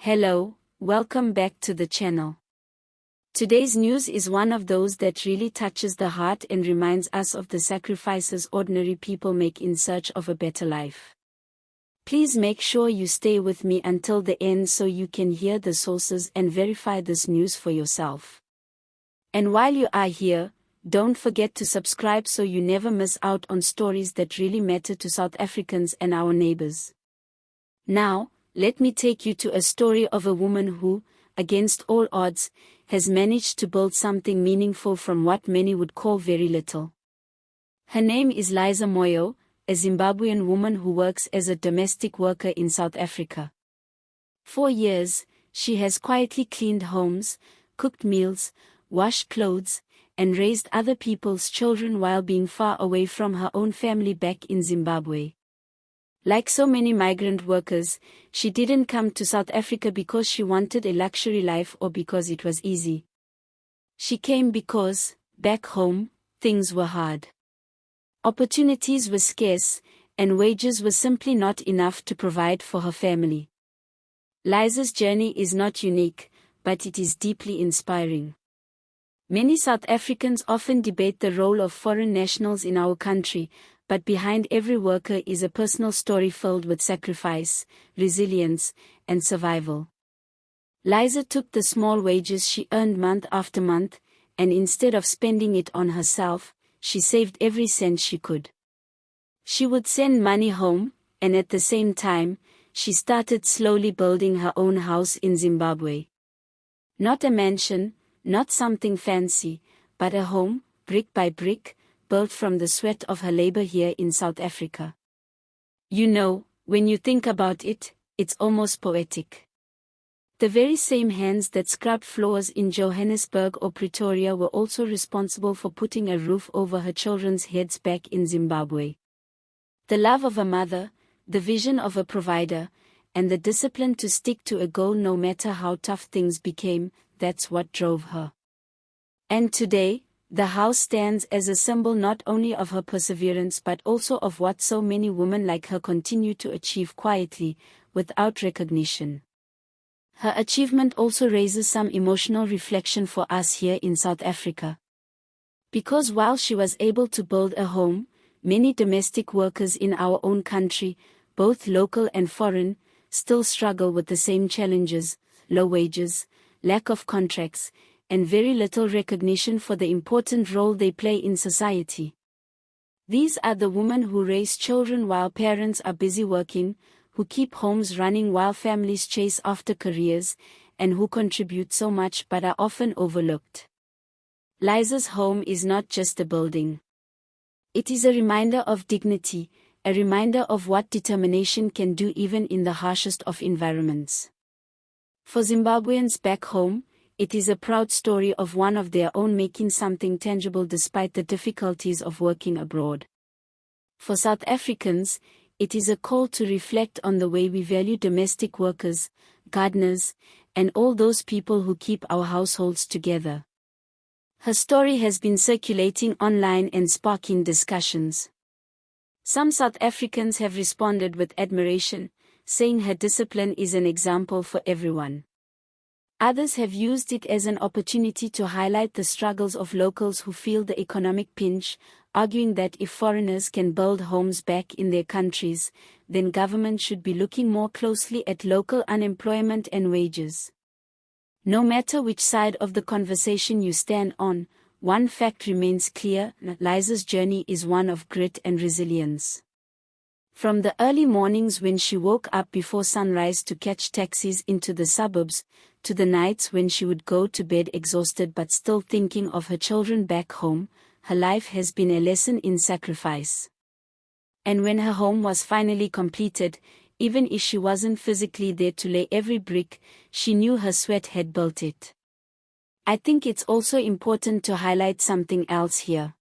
Hello, welcome back to the channel. Today's news is one of those that really touches the heart and reminds us of the sacrifices ordinary people make in search of a better life. Please make sure you stay with me until the end so you can hear the sources and verify this news for yourself. And while you are here, don't forget to subscribe so you never miss out on stories that really matter to South Africans and our neighbors. Now, let me take you to a story of a woman who, against all odds, has managed to build something meaningful from what many would call very little. Her name is Laiza Moyo, a Zimbabwean woman who works as a domestic worker in South Africa. For years, she has quietly cleaned homes, cooked meals, washed clothes, and raised other people's children while being far away from her own family back in Zimbabwe. Like so many migrant workers, she didn't come to South Africa because she wanted a luxury life or because it was easy. She came because, back home, things were hard. Opportunities were scarce, and wages were simply not enough to provide for her family. Laiza's journey is not unique, but it is deeply inspiring. Many South Africans often debate the role of foreign nationals in our country, but behind every worker is a personal story filled with sacrifice, resilience, and survival. Laiza took the small wages she earned month after month, and instead of spending it on herself, she saved every cent she could. She would send money home, and at the same time, she started slowly building her own house in Zimbabwe. Not a mansion, not something fancy, but a home, brick by brick, built from the sweat of her labor here in South Africa. You know, when you think about it, it's almost poetic. The very same hands that scrubbed floors in Johannesburg or Pretoria were also responsible for putting a roof over her children's heads back in Zimbabwe. The love of a mother, the vision of a provider, and the discipline to stick to a goal no matter how tough things became, that's what drove her. And today, the house stands as a symbol not only of her perseverance but also of what so many women like her continue to achieve quietly, without recognition. Her achievement also raises some emotional reflection for us here in South Africa. Because while she was able to build a home, many domestic workers in our own country, both local and foreign, still struggle with the same challenges: low wages, lack of contracts, and very little recognition for the important role they play in society. These are the women who raise children while parents are busy working, who keep homes running while families chase after careers, and who contribute so much but are often overlooked. Laiza's home is not just a building. It is a reminder of dignity, a reminder of what determination can do even in the harshest of environments. For Zimbabweans back home, it is a proud story of one of their own making something tangible despite the difficulties of working abroad. For South Africans, it is a call to reflect on the way we value domestic workers, gardeners, and all those people who keep our households together. Her story has been circulating online and sparking discussions. Some South Africans have responded with admiration, saying her discipline is an example for everyone. Others have used it as an opportunity to highlight the struggles of locals who feel the economic pinch, arguing that if foreigners can build homes back in their countries, then government should be looking more closely at local unemployment and wages. No matter which side of the conversation you stand on, one fact remains clear: Laiza's journey is one of grit and resilience. From the early mornings when she woke up before sunrise to catch taxis into the suburbs, to the nights when she would go to bed exhausted but still thinking of her children back home, her life has been a lesson in sacrifice. And when her home was finally completed, even if she wasn't physically there to lay every brick, she knew her sweat had built it. I think it's also important to highlight something else here.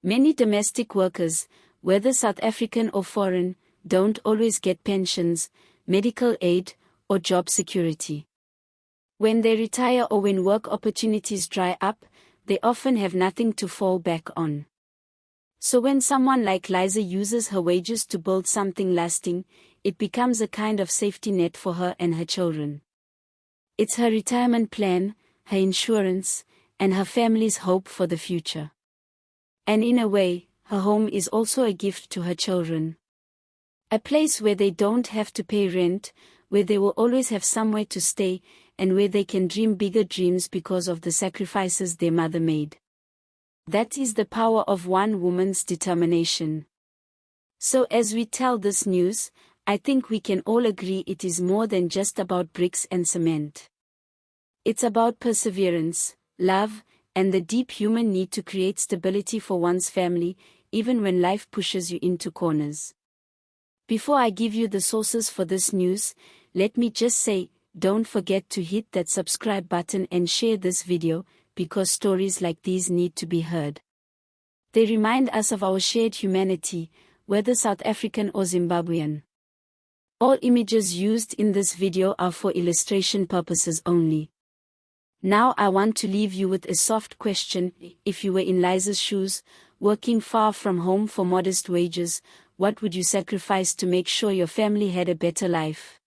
Many domestic workers, whether South African or foreign, don't always get pensions, medical aid, or job security. When they retire or when work opportunities dry up, they often have nothing to fall back on. So when someone like Laiza uses her wages to build something lasting, it becomes a kind of safety net for her and her children. It's her retirement plan, her insurance, and her family's hope for the future. And in a way, her home is also a gift to her children. A place where they don't have to pay rent, where they will always have somewhere to stay, and where they can dream bigger dreams because of the sacrifices their mother made. That is the power of one woman's determination. So as we tell this news, I think we can all agree it is more than just about bricks and cement. It's about perseverance, love, and the deep human need to create stability for one's family, even when life pushes you into corners. Before I give you the sources for this news, let me just say, don't forget to hit that subscribe button and share this video, because stories like these need to be heard. They remind us of our shared humanity, whether South African or Zimbabwean. All images used in this video are for illustration purposes only. Now I want to leave you with a soft question. If you were in Laiza's shoes, working far from home for modest wages, what would you sacrifice to make sure your family had a better life?